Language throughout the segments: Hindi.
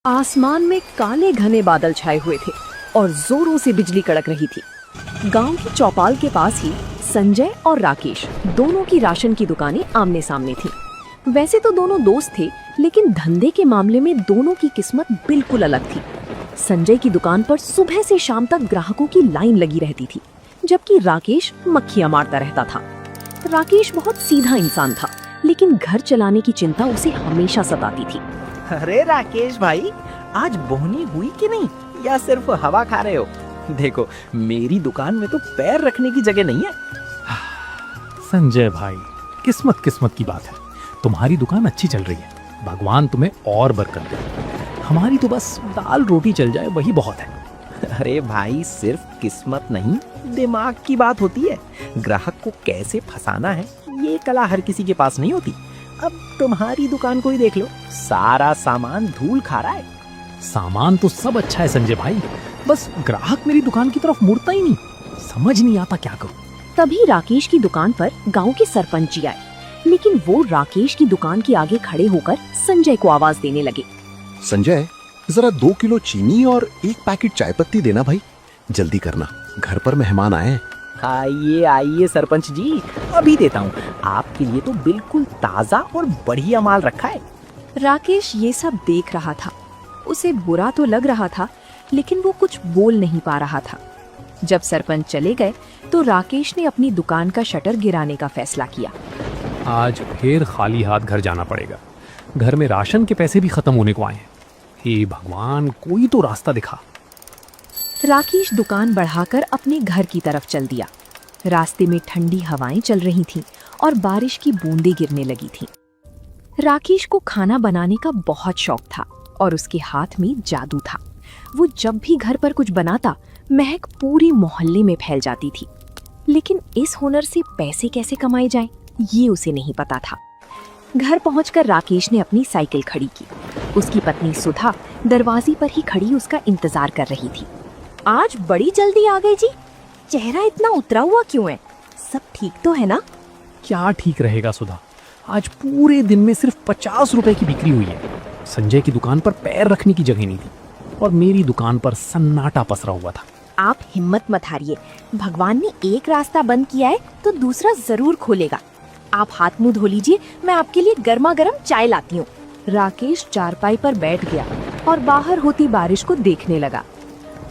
आसमान में काले घने बादल छाए हुए थे और जोरों से बिजली कड़क रही थी। गांव की चौपाल के पास ही संजय और राकेश दोनों की राशन की दुकानें आमने सामने थीं। वैसे तो दोनों दोस्त थे, लेकिन धंधे के मामले में दोनों की किस्मत बिल्कुल अलग थी। संजय की दुकान पर सुबह से शाम तक ग्राहकों की लाइन लगी रहती थी, जबकि राकेश मक्खियां मारता रहता था। राकेश बहुत सीधा इंसान था, लेकिन घर चलाने की चिंता उसे हमेशा सताती थी। अरे राकेश भाई, आज बोहनी हुई कि नहीं, या सिर्फ हवा खा रहे हो? देखो, मेरी दुकान में तो पैर रखने की जगह नहीं है। संजय भाई, किस्मत किस्मत की बात है। तुम्हारी दुकान अच्छी चल रही है, भगवान तुम्हें और बरकत दे। हमारी तो बस दाल रोटी चल जाए वही बहुत है। अरे भाई, सिर्फ किस्मत नहीं, दिमाग की बात होती है। ग्राहक को कैसे फंसाना है, ये कला हर किसी के पास नहीं होती। अब तुम्हारी दुकान को ही देख लो, सारा सामान धूल खा रहा है। सामान तो सब अच्छा है संजय भाई, बस ग्राहक मेरी दुकान की तरफ मुड़ता ही नहीं। समझ नहीं आता क्या करूं। तभी राकेश की दुकान पर गांव के सरपंच जी आए, लेकिन वो राकेश की दुकान के आगे खड़े होकर संजय को आवाज देने लगे। संजय, जरा 2 किलो चीनी और 1 पैकेट चाय पत्ती देना भाई, जल्दी करना, घर पर मेहमान आए हैं। आइए आइए सरपंच जी, अभी देता हूँ। आपके लिए तो बिल्कुल ताजा और बढ़िया माल रखा है। राकेश ये सब देख रहा था। उसे बुरा तो लग रहा था, लेकिन वो कुछ बोल नहीं पा रहा था। जब सरपंच चले गए तो राकेश ने अपनी दुकान का शटर गिराने का फैसला किया। आज फिर खाली हाथ घर जाना पड़ेगा। घर में राशन के पैसे भी खत्म होने को आए हैं। हे भगवान, कोई तो रास्ता दिखा। राकेश दुकान बढ़ाकर अपने घर की तरफ चल दिया। रास्ते में ठंडी हवाएं चल रही थीं और बारिश की बूंदें गिरने लगी थीं। राकेश को खाना बनाने का बहुत शौक था और उसके हाथ में जादू था। वो जब भी घर पर कुछ बनाता, महक पूरे मोहल्ले में फैल जाती थी। लेकिन इस हुनर से पैसे कैसे कमाए जाएं, ये उसे नहीं पता था। घर पहुंचकर राकेश ने अपनी साइकिल खड़ी की। उसकी पत्नी सुधा दरवाजे पर ही खड़ी उसका इंतजार कर रही थी। आज बड़ी जल्दी आ गई जी, चेहरा इतना उतरा हुआ क्यों है? सब ठीक तो है ना? क्या ठीक रहेगा सुधा, आज पूरे दिन में सिर्फ 50 रुपए की बिक्री हुई है। संजय की दुकान पर पैर रखने की जगह नहीं थी और मेरी दुकान पर सन्नाटा पसरा हुआ था। आप हिम्मत मत हारिए, भगवान ने एक रास्ता बंद किया है तो दूसरा जरूर खोलेगा। आप हाथ मुंह धो लीजिए, मैं आपके लिए गर्मा गर्म चाय लाती हूँ। राकेश चारपाई पर बैठ गया और बाहर होती बारिश को देखने लगा।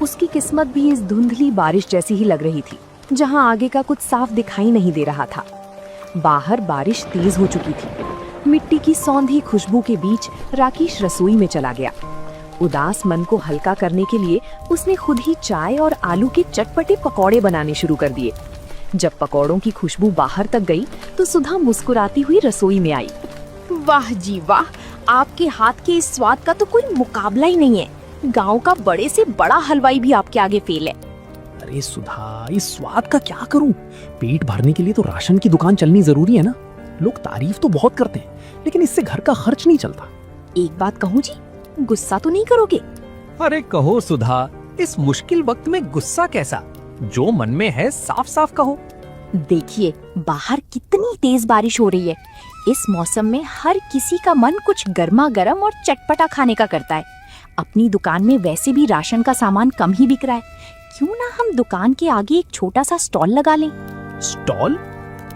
उसकी किस्मत भी इस धुंधली बारिश जैसी ही लग रही थी, जहाँ आगे का कुछ साफ दिखाई नहीं दे रहा था। बाहर बारिश तेज हो चुकी थी। मिट्टी की सौंधी खुशबू के बीच राकेश रसोई में चला गया। उदास मन को हल्का करने के लिए उसने खुद ही चाय और आलू के चटपटे पकौड़े बनाने शुरू कर दिए। जब पकौड़ों की खुशबू बाहर तक गई तो सुधा मुस्कुराती हुई रसोई में आई। वाह जी वाह, आपके हाथ के इस स्वाद का तो कोई मुकाबला ही नहीं है। गांव का बड़े से बड़ा हलवाई भी आपके आगे फेल है। अरे सुधा, इस स्वाद का क्या करूं? पेट भरने के लिए तो राशन की दुकान चलनी जरूरी है ना। लोग तारीफ तो बहुत करते हैं, लेकिन इससे घर का खर्च नहीं चलता। एक बात कहूँ जी, गुस्सा तो नहीं करोगे? अरे कहो सुधा, इस मुश्किल वक्त में गुस्सा कैसा? जो मन में है साफ साफ कहो। देखिए, बाहर कितनी तेज बारिश हो रही है। इस मौसम में हर किसी का मन कुछ गर्मा गर्म और चटपटा खाने का करता है। अपनी दुकान में वैसे भी राशन का सामान कम ही बिक रहा है, क्यों ना हम दुकान के आगे एक छोटा सा स्टॉल लगा लें? स्टॉल?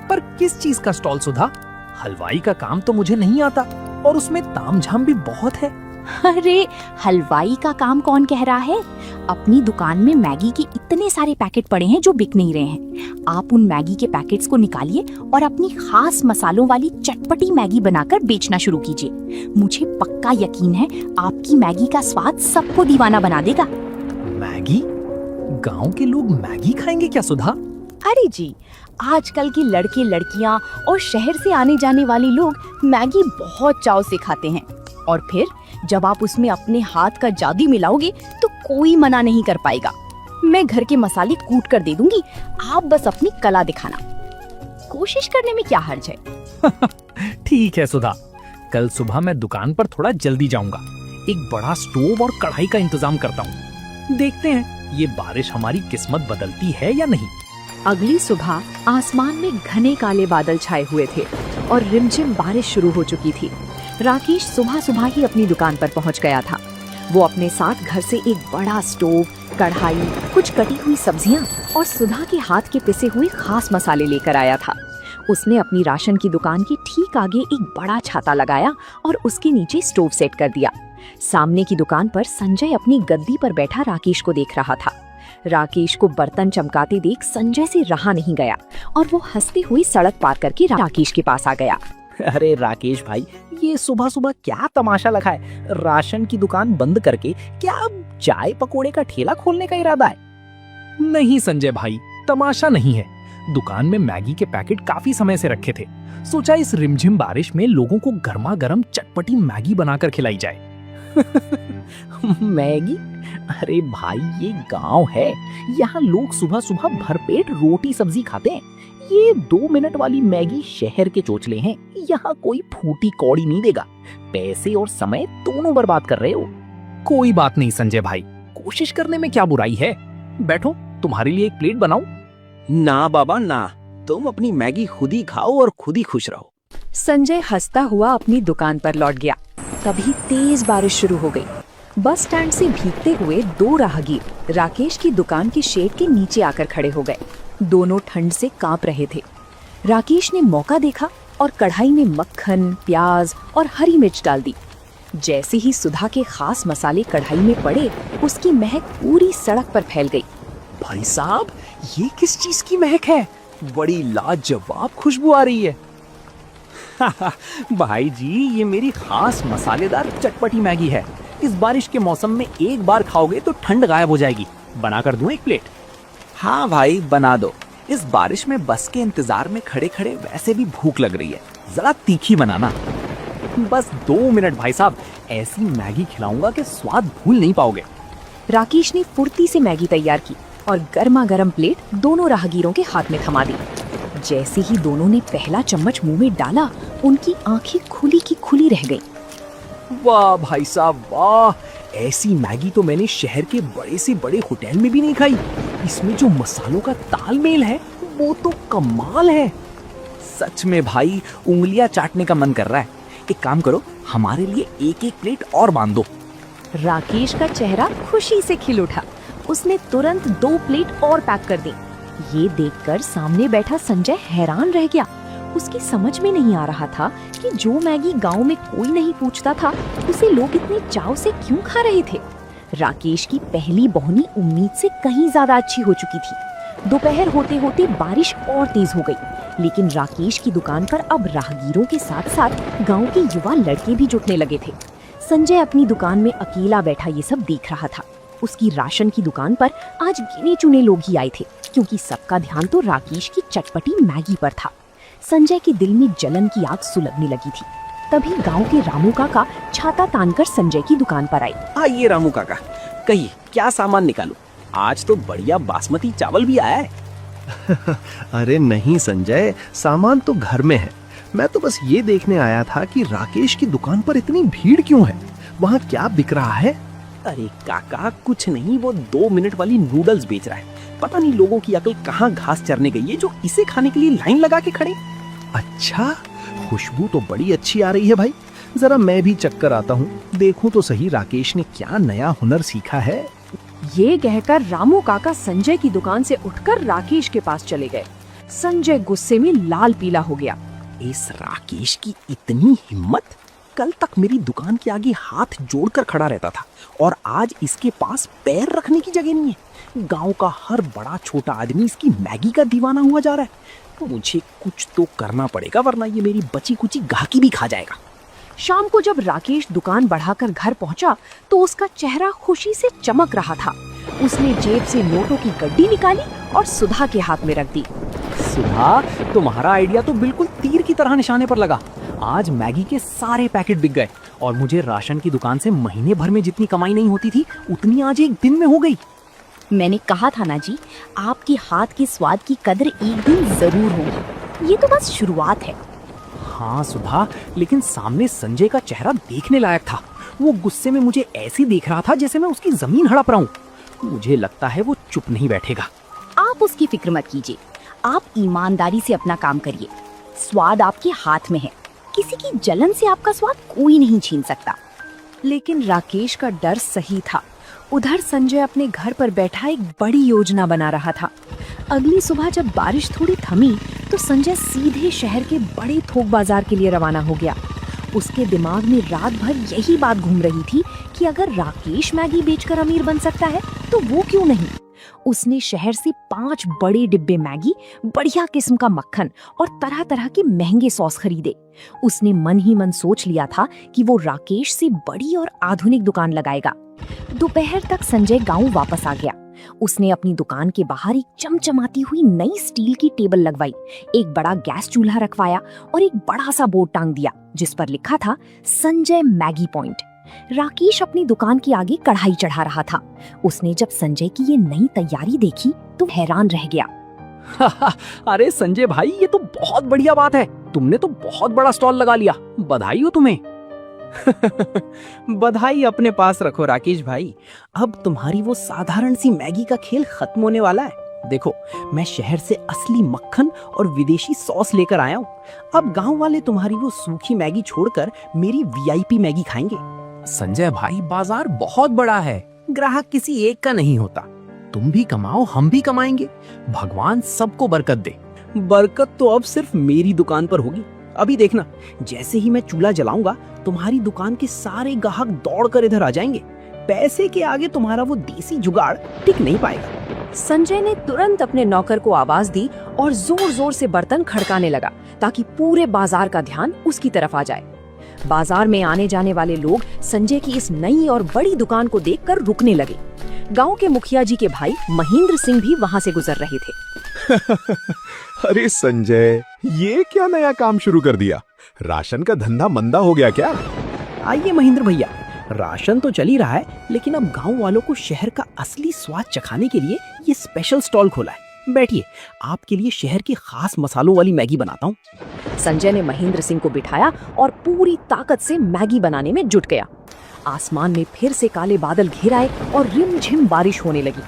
पर किस चीज का स्टॉल सुधा? हलवाई का काम तो मुझे नहीं आता और उसमें तामझाम भी बहुत है। अरे हलवाई का काम कौन कह रहा है? अपनी दुकान में मैगी के इतने सारे पैकेट पड़े हैं जो बिक नहीं रहे हैं। आप उन मैगी के पैकेट्स को निकालिए और अपनी खास मसालों वाली चटपटी मैगी बनाकर बेचना शुरू कीजिए। मुझे पक्का यकीन है आपकी मैगी का स्वाद सबको दीवाना बना देगा। मैगी? गांव के लोग मैगी खाएंगे क्या सुधा? अरे जी, आजकल के लड़के लड़कियां और शहर से आने जाने वाले लोग मैगी बहुत चाव से खाते हैं, और फिर जब आप उसमें अपने हाथ का जादू मिलाओगे तो कोई मना नहीं कर पाएगा। मैं घर के मसाले कूट कर दे दूंगी, आप बस अपनी कला दिखाना। कोशिश करने में क्या हर्ज है? ठीक है सुधा, कल सुबह मैं दुकान पर थोड़ा जल्दी जाऊंगा। एक बड़ा स्टोव और कढ़ाई का इंतजाम करता हूँ। देखते हैं ये बारिश हमारी किस्मत बदलती है या नहीं। अगली सुबह आसमान में घने काले बादल छाए हुए थे और रिमझिम बारिश शुरू हो चुकी थी। राकेश सुबह सुबह ही अपनी दुकान पर पहुंच गया था। वो अपने साथ घर से एक बड़ा स्टोव, कढ़ाई, कुछ कटी हुई सब्जियां और सुधा के हाथ के पिसे हुए खास मसाले लेकर आया था। उसने अपनी राशन की दुकान के ठीक आगे एक बड़ा छाता लगाया और उसके नीचे स्टोव सेट कर दिया। सामने की दुकान पर संजय अपनी गद्दी पर बैठा राकेश को देख रहा था। राकेश को बर्तन चमकाते देख संजय से रहा नहीं गया और वो हंसते हुए सड़क पार करके राकेश के पास आ गया। अरे राकेश भाई, ये सुबह सुबह क्या तमाशा लगा है? राशन की दुकान बंद करके क्या अब चाय पकोड़े का ठेला खोलने का इरादा है? नहीं संजय भाई, तमाशा नहीं है। दुकान में मैगी के पैकेट काफी समय से रखे थे। सोचा इस रिमझिम बारिश में लोगों को गर्मा गर्म चटपटी मैगी बनाकर खिलाई जाए। मैगी? अरे भाई, ये गांव है, यहाँ लोग सुबह सुबह भरपेट रोटी सब्जी खाते हैं। ये 2 मिनट वाली मैगी शहर के चोचले हैं, यहाँ कोई फूटी कौड़ी नहीं देगा। पैसे और समय दोनों बर्बाद कर रहे हो। कोई बात नहीं संजय भाई, कोशिश करने में क्या बुराई है। बैठो, तुम्हारे लिए एक प्लेट बनाऊं? ना बाबा ना, तुम अपनी मैगी खुद ही खाओ और खुद ही खुश रहो। संजय हंसता हुआ अपनी दुकान पर लौट गया। तभी तेज बारिश शुरू हो गई। बस स्टैंड से भीगते हुए 2 राहगीर राकेश की दुकान के शेड के नीचे आकर खड़े हो गए। दोनों ठंड से कांप रहे थे। राकेश ने मौका देखा और कढ़ाई में मक्खन, प्याज और हरी मिर्च डाल दी। जैसे ही सुधा के खास मसाले कढ़ाई में पड़े, उसकी महक पूरी सड़क पर फैल गई। भाई साहब, ये किस चीज की महक है? बड़ी लाजवाब खुशबू आ रही है। भाई जी, ये मेरी खास मसालेदार चटपटी मैगी है। इस बारिश के मौसम में एक बार खाओगे तो ठंड गायब हो जाएगी। बनाकर दूं एक प्लेट? हाँ भाई, बना दो। इस बारिश में बस के इंतजार में खड़े खड़े वैसे भी भूख लग रही है। जरा तीखी बनाना। बस 2 मिनट भाई साहब, ऐसी मैगी खिलाऊंगा कि स्वाद भूल नहीं पाओगे। राकेश ने फुर्ती से मैगी तैयार की और गर्मा गर्म प्लेट दोनों राहगीरों के हाथ में थमा दी। जैसे ही दोनों ने पहला चम्मच मुंह में डाला, उनकी आंखें खुली की खुली रह गईं। वाह भाई साहब वाह, ऐसी मैगी तो मैंने शहर के बड़े से बड़े होटल में भी नहीं खाई। इसमें जो मसालों का तालमेल है वो तो कमाल है। सच में भाई, उंगलियां चाटने का मन कर रहा है। एक काम करो, हमारे लिए एक एक प्लेट और बांध दो। राकेश का चेहरा खुशी से खिल उठा। उसने तुरंत 2 प्लेट और पैक कर दी। ये देखकर सामने बैठा संजय हैरान रह गया। उसकी समझ में नहीं आ रहा था कि जो मैगी गांव में कोई नहीं पूछता था, उसे लोग इतने चाव से क्यों खा रहे थे। राकेश की पहली बोहनी उम्मीद से कहीं ज्यादा अच्छी हो चुकी थी। दोपहर होते होते बारिश और तेज हो गई, लेकिन राकेश की दुकान पर अब राहगीरों के साथ साथ गांव के युवा लड़के भी जुटने लगे थे। संजय अपनी दुकान में अकेला बैठा ये सब देख रहा था। उसकी राशन की दुकान पर आज गिने चुने लोग ही आए थे, क्योंकि सबका ध्यान तो राकेश की चटपटी मैगी पर था। संजय के दिल में जलन की आग सुलगने लगी थी। तभी गांव के रामू काका छाता तानकर संजय की दुकान पर आए। आइए रामू काका, कहिए क्या सामान निकालूं? आज तो बढ़िया बासमती चावल भी आया है। अरे नहीं संजय, सामान तो घर में है। मैं तो बस ये देखने आया था कि राकेश की दुकान पर इतनी भीड़ क्यों है, वहाँ क्या बिक रहा है? अरे काका, कुछ नहीं, वो 2 मिनट वाली नूडल्स बेच रहा है। पता नहीं लोगों की अकल कहाँ घास चरने गई है जो इसे खाने के लिए लाइन लगा के खड़े। अच्छा, खुशबू तो बड़ी अच्छी आ रही है भाई। जरा मैं भी चक्कर आता हूँ, देखूं तो सही राकेश ने क्या नया हुनर सीखा है। ये कहकर रामू काका संजय की दुकान से उठकर राकेश के पास चले गए। संजय गुस्से में लाल पीला हो गया। इस राकेश की इतनी हिम्मत! कल तक मेरी दुकान के आगे हाथ जोड़कर खड़ा रहता था और आज इसके पास पैर रखने की जगह नहीं है। गांव का हर बड़ा छोटा आदमी इसकी मैगी का दीवाना हुआ जा रहा है। मुझे कुछ तो करना पड़ेगा, वरना ये मेरी बची कुची गाहकी भी खा जाएगा। शाम को जब राकेश दुकान बढ़ाकर घर पहुंचा तो उसका चेहरा खुशी से चमक रहा था। उसने जेब से नोटों की गड्डी निकाली और सुधा के हाथ में रख दी। सुधा, तुम्हारा आइडिया तो बिल्कुल तीर की तरह निशाने पर लगा। आज मैगी के सारे पैकेट बिक गए और मुझे राशन की दुकान से महीने भर में जितनी कमाई नहीं होती थी, उतनी आज एक दिन में हो गई। मैंने कहा था ना जी, आपके हाथ के स्वाद की कदर एक दिन जरूर होगी। ये तो बस शुरुआत है। हाँ सुधा, लेकिन सामने संजय का चेहरा देखने लायक था। वो गुस्से में मुझे ऐसे देख रहा था जैसे मैं उसकी जमीन हड़प रहा हूँ। मुझे लगता है वो चुप नहीं बैठेगा। आप उसकी फिक्र मत कीजिए, आप ईमानदारी से अपना काम करिए। स्वाद आपके हाथ में है, किसी की जलन से आपका स्वाद कोई नहीं छीन सकता। लेकिन राकेश का डर सही था। उधर संजय अपने घर पर बैठा एक बड़ी योजना बना रहा था। अगली सुबह जब बारिश थोड़ी थमी तो संजय सीधे शहर के बड़े थोक बाजार के लिए रवाना हो गया। उसके दिमाग में रात भर यही बात घूम रही थी कि अगर राकेश मैगी बेचकर अमीर बन सकता है तो वो क्यों नहीं। उसने शहर से 5 बड़े डिब्बे मैगी, बढ़िया किस्म का मक्खन और तरह तरह के महंगे सॉस खरीदे। उसने मन ही मन सोच लिया था कि वो राकेश से बड़ी और आधुनिक दुकान लगाएगा। दोपहर तक संजय गांव वापस आ गया। उसने अपनी दुकान के बाहर एक चमचमाती हुई नई स्टील की टेबल लगवाई, एक बड़ा गैस चूल्हा रखवाया और एक बड़ा सा बोर्ड टांग दिया जिस पर लिखा था संजय मैगी पॉइंट। राकेश अपनी दुकान के आगे कढ़ाई चढ़ा रहा था। उसने जब संजय की ये नई तैयारी देखी तो हैरान रह गया। अरे संजय भाई, ये तो बहुत बढ़िया बात है। तुमने तो बहुत बड़ा स्टॉल लगा लिया, बधाई हो तुम्हें। बधाई अपने पास रखो राकेश भाई। अब तुम्हारी वो साधारण सी मैगी का खेल खत्म होने वाला है। देखो, मैं शहर से असली मक्खन और विदेशी सॉस लेकर आया हूँ। अब गांव वाले तुम्हारी वो सूखी मैगी छोड़कर मेरी वीआईपी मैगी खाएंगे। संजय भाई, बाजार बहुत बड़ा है, ग्राहक किसी एक का नहीं होता। तुम भी कमाओ, हम भी कमाएंगे। भगवान सबको बरकत दे। बरकत तो अब सिर्फ मेरी दुकान पर होगी। अभी देखना, जैसे ही मैं चूल्हा जलाऊंगा तुम्हारी दुकान के सारे ग्राहक दौड़कर इधर आ जाएंगे। पैसे के आगे तुम्हारा वो देसी जुगाड़ टिक नहीं पाएगा। संजय ने तुरंत अपने नौकर को आवाज दी और जोर जोर से बर्तन खड़काने लगा ताकि पूरे बाजार का ध्यान उसकी तरफ आ जाए। बाजार में आने जाने वाले लोग संजय की इस नई और बड़ी दुकान को देखकर रुकने लगे। गांव के मुखिया जी के भाई महेंद्र सिंह भी वहां से गुजर रहे थे। अरे संजय, ये क्या नया काम शुरू कर दिया? राशन का धंधा मंदा हो गया क्या? आइए महेंद्र भैया, राशन तो चल ही रहा है, लेकिन अब गांव वालों को शहर का असली स्वाद चखाने के लिए ये स्पेशल स्टॉल खोला है। बैठिए, आपके लिए शहर के खास मसालों वाली मैगी बनाता हूँ। संजय ने महेंद्र सिंह को बिठाया और पूरी ताकत से मैगी बनाने में जुट गया। आसमान में फिर से काले बादल घिर आए और रिमझिम बारिश होने लगी।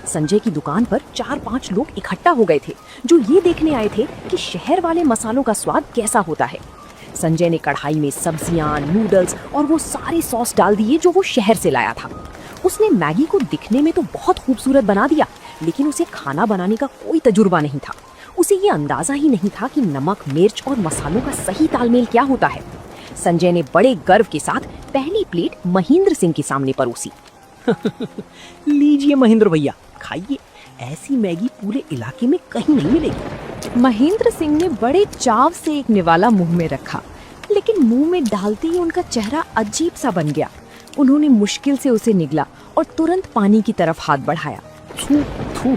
संजय की दुकान पर 4-5 लोग इकट्ठा हो गए थे जो ये देखने आए थे कि शहर वाले मसालों का स्वाद कैसा होता है। संजय ने कढ़ाई में सब्जियां, नूडल्स और वो सारे सॉस डाल दिए जो वो शहर से लाया था। उसने मैगी को दिखने में तो बहुत खूबसूरत बना दिया, लेकिन उसे खाना बनाने का कोई तजुर्बा नहीं था। उसे ये अंदाजा ही नहीं था कि नमक, मिर्च और मसालों का सही तालमेल क्या होता है। संजय ने बड़े गर्व के साथ पहली प्लेट महेंद्र सिंह के सामने परोसी। लीजिए महेंद्र भैया, खाइए। ऐसी मैगी पूरे इलाके में कहीं नहीं मिलेगी। महेंद्र सिंह ने बड़े चाव से एक निवाला मुंह में रखा, लेकिन मुंह में डालते ही उनका चेहरा अजीब सा बन गया। उन्होंने मुश्किल से उसे निगला और तुरंत पानी की तरफ हाथ बढ़ाया। थू थू,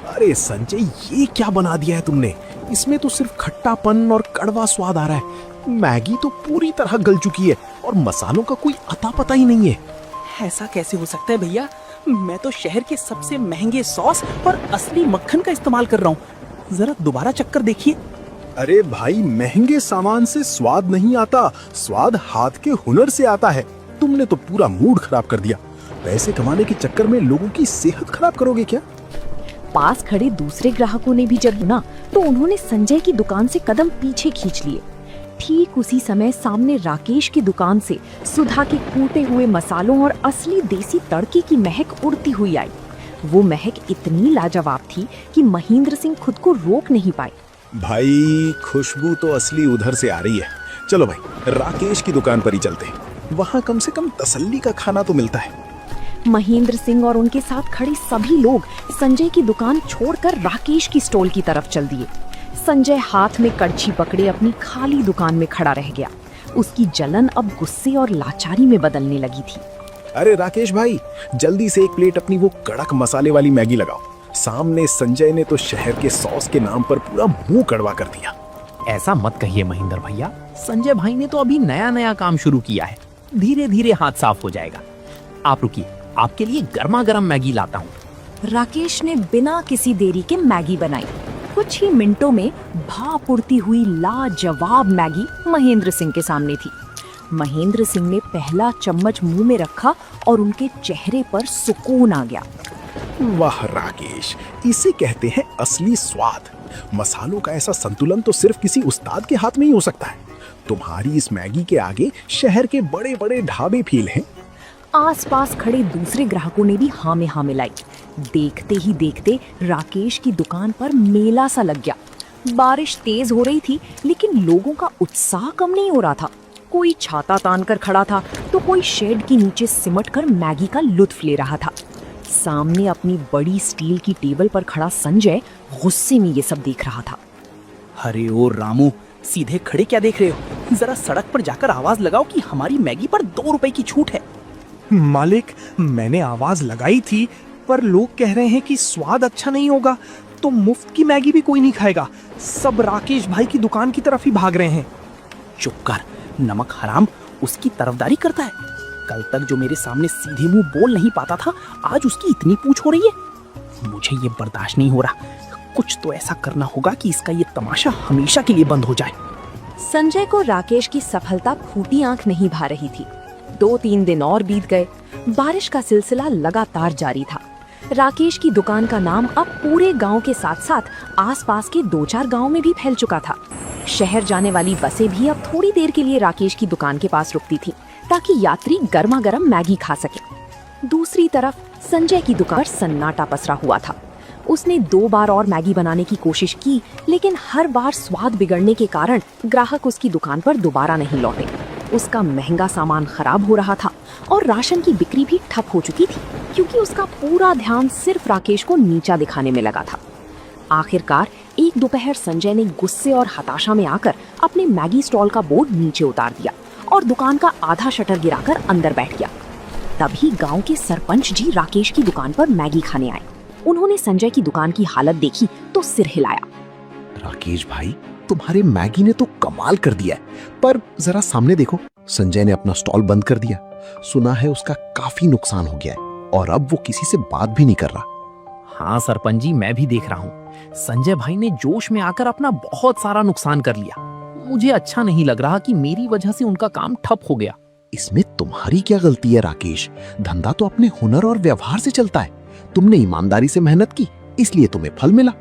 अरे संजय, ये क्या बना दिया है तुमने? इसमें तो सिर्फ खट्टापन और कड़वा स्वाद आ रहा है। मैगी तो पूरी तरह गल चुकी है और मसालों का कोई अता पता ही नहीं है। ऐसा कैसे हो सकता है भैया? मैं तो शहर के सबसे महंगे सॉस और असली मक्खन का इस्तेमाल कर रहा हूँ। जरा दोबारा चक्कर देखिए। अरे भाई, महंगे सामान से स्वाद नहीं आता, स्वाद हाथ के हुनर से आता है। तुमने तो पूरा मूड खराब कर दिया। पैसे कमाने के चक्कर में लोगों की सेहत खराब करोगे क्या? पास खड़े दूसरे ग्राहकों ने भी जब सुना तो उन्होंने संजय की दुकान से कदम पीछे खींच लिए। ठीक उसी समय सामने राकेश की दुकान से सुधा के कूटे हुए मसालों और असली देसी तड़के की महक उड़ती हुई आई। वो महक इतनी लाजवाब थी कि महेंद्र सिंह खुद को रोक नहीं पाए। भाई, खुशबू तो असली उधर से आ रही है। चलो भाई, राकेश की दुकान पर ही चलते हैं। वहाँ कम से कम तसल्ली का खाना तो मिलता है। महेंद्र सिंह और उनके साथ खड़े सभी लोग संजय की दुकान छोड़कर राकेश की स्टॉल की तरफ चल दिए। संजय हाथ में कड़छी पकड़े अपनी खाली दुकान में खड़ा रह गया। उसकी जलन अब गुस्से और लाचारी में बदलने लगी थी। अरे राकेश भाई, जल्दी से एक प्लेट अपनी वो कड़क मसाले वाली मैगी लगाओ। सामने संजय ने तो शहर के सॉस के नाम पर पूरा मुंह कड़वा कर दिया। ऐसा मत कहिए महेंद्र भैया, संजय भाई ने तो अभी नया नया काम शुरू किया है। धीरे धीरे हाथ साफ हो जाएगा। आप रुकिए, आपके लिए गर्मा गर्म मैगी लाता हूँ। राकेश ने बिना किसी देरी के मैगी बनाई। कुछ ही मिनटों में भाप उड़ती हुई लाजवाब मैगी महेंद्र सिंह के सामने थी। महेंद्र सिंह ने पहला चम्मच मुंह में रखा और उनके चेहरे पर सुकून आ गया। वाह राकेश, इसे कहते हैं असली स्वाद। मसालों का ऐसा संतुलन तो सिर्फ किसी उस्ताद के हाथ में ही हो सकता है। तुम्हारी इस मैगी के आगे शहर के बड़े बड़े ढाबे फेल हैं। आसपास खड़े दूसरे ग्राहकों ने भी हाँ में हाँ मिलाई। देखते ही देखते राकेश की दुकान पर मेला सा लग गया। बारिश तेज हो रही थी, लेकिन लोगों का उत्साह कम नहीं हो रहा था। कोई छाता तान कर खड़ा था, तो कोई शेड के नीचे सिमट कर मैगी का लुत्फ ले रहा था। सामने अपनी बड़ी स्टील की टेबल पर खड़ा संजय गुस्से में ये सब देख रहा था। अरे ओ रामू, सीधे खड़े क्या देख रहे हो? जरा सड़क पर जाकर आवाज लगाओ कि हमारी मैगी पर 2 रुपए की छूट है। मालिक, मैंने आवाज लगाई थी, पर लोग कह रहे हैं कि स्वाद अच्छा नहीं होगा, तो मुफ्त की मैगी भी कोई नहीं खाएगा। सब राकेश भाई की दुकान की तरफ ही भाग रहे हैं। चुप कर, नमक हराम उसकी तरफदारी करता है। कल तक जो मेरे सामने सीधे मुंह बोल नहीं पाता था, आज उसकी इतनी पूछ हो रही है। मुझे ये बर्दाश्त नहीं हो रहा। कुछ तो ऐसा करना होगा कि इसका ये तमाशा हमेशा के लिए बंद हो जाए। संजय को राकेश की सफलता फूटी आंख नहीं भा रही थी। 2-3 दिन और बीत गए। बारिश का सिलसिला लगातार जारी था। राकेश की दुकान का नाम अब पूरे गांव के साथ साथ आसपास के 2-4 गांव में भी फैल चुका था। शहर जाने वाली बसें भी अब थोड़ी देर के लिए राकेश की दुकान के पास रुकती थी, ताकि यात्री गर्मा गर्म मैगी खा सके। दूसरी तरफ संजय की दुकान पर सन्नाटा पसरा हुआ था। उसने 2 बार और मैगी बनाने की कोशिश की, लेकिन हर बार स्वाद बिगड़ने के कारण ग्राहक उसकी दुकान पर दोबारा नहीं लौटे। उसका महंगा सामान खराब हो रहा था और राशन की बिक्री भी ठप हो चुकी थी, क्योंकि उसका पूरा ध्यान सिर्फ राकेश को नीचा दिखाने में लगा था। आखिरकार एक दोपहर संजय ने गुस्से और हताशा में आकर अपने मैगी स्टॉल का बोर्ड नीचे उतार दिया और दुकान का आधा शटर गिराकर अंदर बैठ गया। तभी गांव के सरपंच जी राकेश की दुकान पर मैगी खाने आए। उन्होंने संजय की दुकान की हालत देखी तो सिर हिलाया। राकेश भाई, तुम्हारे मैगी ने तो कमाल कर दिया है, पर जरा सामने देखो, संजय ने अपना स्टॉल बंद कर दिया। सुना है उसका काफी नुकसान हो गया है और अब वो किसी से बात भी नहीं कर रहा। हाँ सरपंच जी, मैं भी देख रहा हूँ। संजय भाई ने जोश में आकर अपना बहुत सारा नुकसान कर लिया। मुझे अच्छा नहीं लग रहा कि मेरी वजह से उनका काम ठप हो गया। इसमें तुम्हारी क्या गलती है राकेश? धंधा तो अपने हुनर और व्यवहार से चलता है। तुमने ईमानदारी से मेहनत की, इसलिए तुम्हें फल मिला।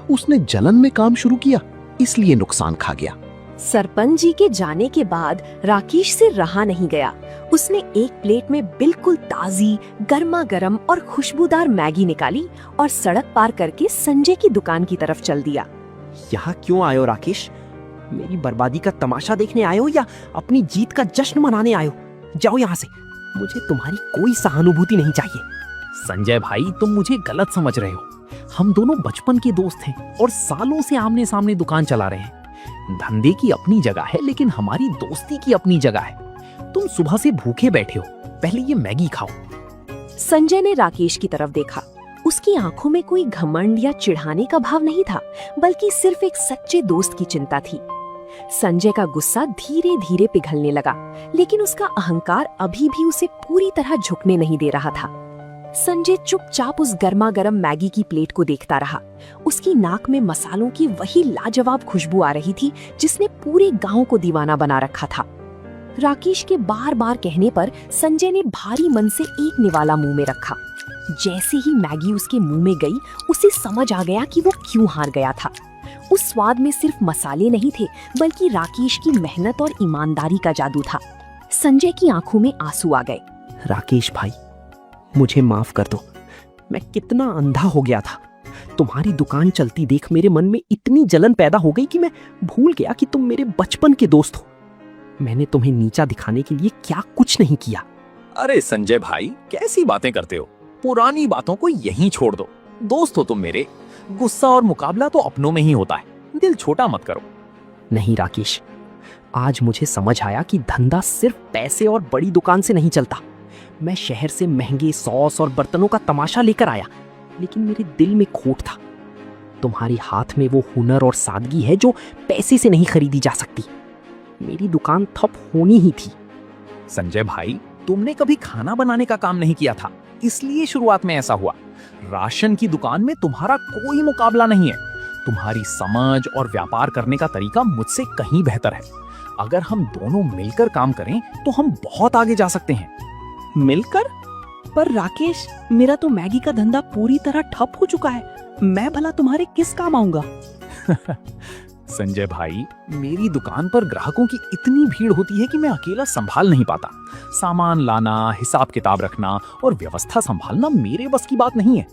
उसने जलन में काम शुरू किया, इसलिए नुकसान खा गया। सरपंच जी के जाने के बाद राकेश से रहा नहीं गया। उसने एक प्लेट में बिल्कुल ताजी, गर्मा गर्म और खुशबूदार मैगी निकाली और सड़क पार करके संजय की दुकान की तरफ चल दिया। यहाँ क्यों आए हो राकेश? मेरी बर्बादी का तमाशा देखने आए हो या अपनी जीत का जश्न मनाने आए हो? जाओ यहाँ से, मुझे तुम्हारी कोई सहानुभूति नहीं चाहिए। संजय भाई, तुम मुझे गलत समझ रहे हो। हम दोनों बचपन के दोस्त हैं और सालों से आमने सामने दुकान चला रहे हैं। धंधे की अपनी जगह है, लेकिन हमारी दोस्ती की अपनी जगह है। तुम सुबह से भूखे बैठे हो, पहले ये मैगी खाओ। संजय ने राकेश की तरफ देखा। उसकी आंखों में कोई घमंड या चिढ़ाने का भाव नहीं था, बल्कि सिर्फ एक सच्चे दोस्त की चिंता थी। संजय का गुस्सा धीरे धीरे पिघलने लगा, लेकिन उसका अहंकार अभी भी उसे पूरी तरह झुकने नहीं दे रहा था। संजय चुपचाप उस गर्मा गर्म मैगी की प्लेट को देखता रहा। उसकी नाक में मसालों की वही लाजवाब खुशबू आ रही थी जिसने पूरे गांव को दीवाना बना रखा था। राकेश के बार बार कहने पर संजय ने भारी मन से एक निवाला मुंह में रखा। जैसे ही मैगी उसके मुंह में गई, उसे समझ आ गया कि वो क्यों हार गया था। उस स्वाद में सिर्फ मसाले नहीं थे, बल्कि राकेश की मेहनत और ईमानदारी का जादू था। संजय की आंखों में आंसू आ गए। राकेश भाई, मुझे माफ कर दो। मैं कितना अंधा हो गया था। तुम्हारी दुकान चलती देख मेरे मन में इतनी जलन पैदा हो गई कि मैं भूल गया कि तुम मेरे बचपन के दोस्त हो। मैंने तुम्हें नीचा दिखाने के लिए क्या कुछ नहीं किया। अरे संजय भाई, कैसी बातें करते हो? पुरानी बातों को यहीं छोड़ दो। दोस्त हो तुम मेरे। गुस्सा और मुकाबला तो अपनों में ही होता है। दिल छोटा मत करो। नहीं राकेश, आज मुझे समझ आया कि धंधा सिर्फ पैसे और बड़ी दुकान से नहीं चलता। मैं शहर से महंगे सॉस और बर्तनों का तमाशा लेकर आया, लेकिन मेरे दिल में खोट था। तुम्हारी हाथ में वो हुनर और सादगी है जो पैसे से नहीं खरीदी जा सकती। मेरी दुकान ठप होनी ही थी। संजय भाई, तुमने कभी खाना बनाने का काम नहीं किया था, इसलिए शुरुआत में ऐसा हुआ। राशन की दुकान में तुम्हारा कोई मुकाबला नहीं है। तुम्हारी समझ और व्यापार करने का तरीका मुझसे कहीं बेहतर है। अगर हम दोनों मिलकर काम करें तो हम बहुत आगे जा सकते हैं। मिलकर? पर राकेश, मेरा तो मैगी का धंधा पूरी तरह ठप हो चुका है। मैं भला तुम्हारे किस काम आऊंगा? संजय भाई, मेरी दुकान पर ग्राहकों की इतनी भीड़ होती है कि मैं अकेला संभाल नहीं पाता। सामान लाना, हिसाब किताब रखना और व्यवस्था संभालना मेरे बस की बात नहीं है।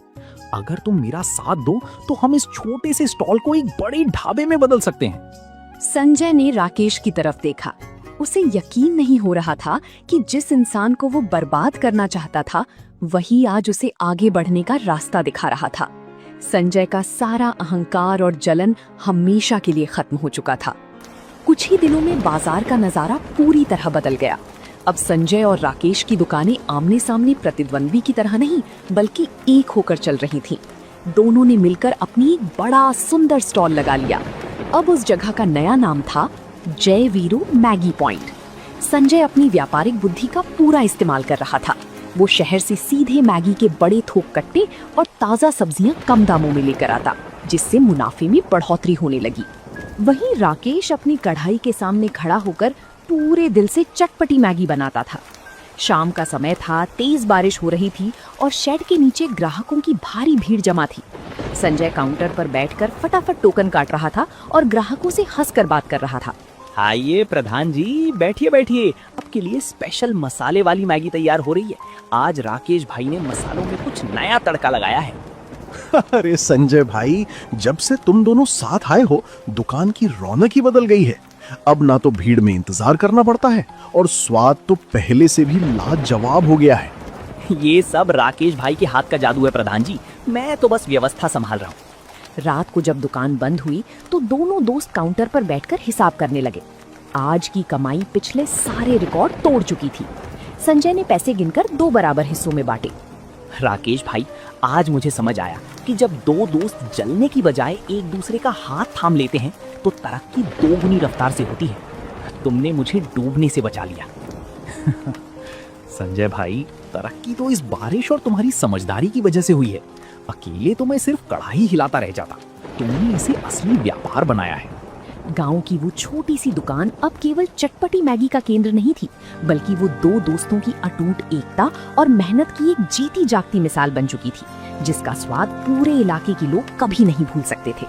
अगर तुम मेरा साथ दो तो हम इस छोटे से स्टॉल को एक बड़े ढाबे में बदल सकते हैं। संजय ने राकेश की तरफ देखा। उसे यकीन नहीं हो रहा था कि जिस इंसान को वो बर्बाद करना चाहता था, वही आज उसे आगे बढ़ने का रास्ता दिखा रहा था। संजय का सारा अहंकार और जलन हमेशा के लिए खत्म हो चुका था। कुछ ही दिनों में बाजार का नजारा पूरी तरह बदल गया। अब संजय और राकेश की दुकानें आमने सामने प्रतिद्वंद्वी की तरह नहीं, बल्कि एक होकर चल रही थीं। दोनों ने मिलकर अपनी एक बड़ा सुंदर स्टॉल लगा लिया। अब उस जगह का नया नाम था जय वीरू मैगी पॉइंट। संजय अपनी व्यापारिक बुद्धि का पूरा इस्तेमाल कर रहा था। वो शहर से सीधे मैगी के बड़े थोक कट्टे और ताज़ा सब्जियां कम दामों में लेकर आता, जिससे मुनाफे में बढ़ोतरी होने लगी। वहीं राकेश अपनी कढ़ाई के सामने खड़ा होकर पूरे दिल से चटपटी मैगी बनाता था। शाम का समय था, तेज बारिश हो रही थी और शेड के नीचे ग्राहकों की भारी भीड़ जमा थी। संजय काउंटर पर बैठकर फटाफट टोकन काट रहा था और ग्राहकों से हंसकर बात कर रहा था। आइए प्रधान जी, बैठिए बैठिए। आपके लिए स्पेशल मसाले वाली मैगी तैयार हो रही है। आज राकेश भाई ने मसालों में कुछ नया तड़का लगाया है। अरे संजय भाई, जब से तुम दोनों साथ आए हो, दुकान की रौनक ही बदल गई है। अब ना तो भीड़ में इंतजार करना पड़ता है और स्वाद तो पहले से भी लाजवाब हो गया है। ये सब राकेश भाई के हाथ का जादू है प्रधान जी। मैं तो बस व्यवस्था संभाल रहा हूँ। रात को जब दुकान बंद हुई तो दोनों दोस्त काउंटर पर बैठकर हिसाब करने लगे। आज की कमाई पिछले सारे रिकॉर्ड तोड़ चुकी थी। संजय ने पैसे गिनकर 2 बराबर हिस्सों में बांटे। राकेश भाई, आज मुझे समझ आया कि जब दो दोस्त जलने की बजाय एक दूसरे का हाथ थाम लेते हैं तो तरक्की 2 गुनी रफ्तार से होती है। तुमने मुझे डूबने से बचा लिया। संजय भाई, तरक्की तो इस बारिश और तुम्हारी समझदारी की वजह से हुई है। अकेले तो मैं सिर्फ कढ़ाई हिलाता रह जाता। तुमने इसे असली व्यापार बनाया है। गांव की वो छोटी सी दुकान अब केवल चटपटी मैगी का केंद्र नहीं थी, बल्कि वो 2 दोस्तों की अटूट एकता और मेहनत की एक जीती जागती मिसाल बन चुकी थी, जिसका स्वाद पूरे इलाके के लोग कभी नहीं भूल सकते थे।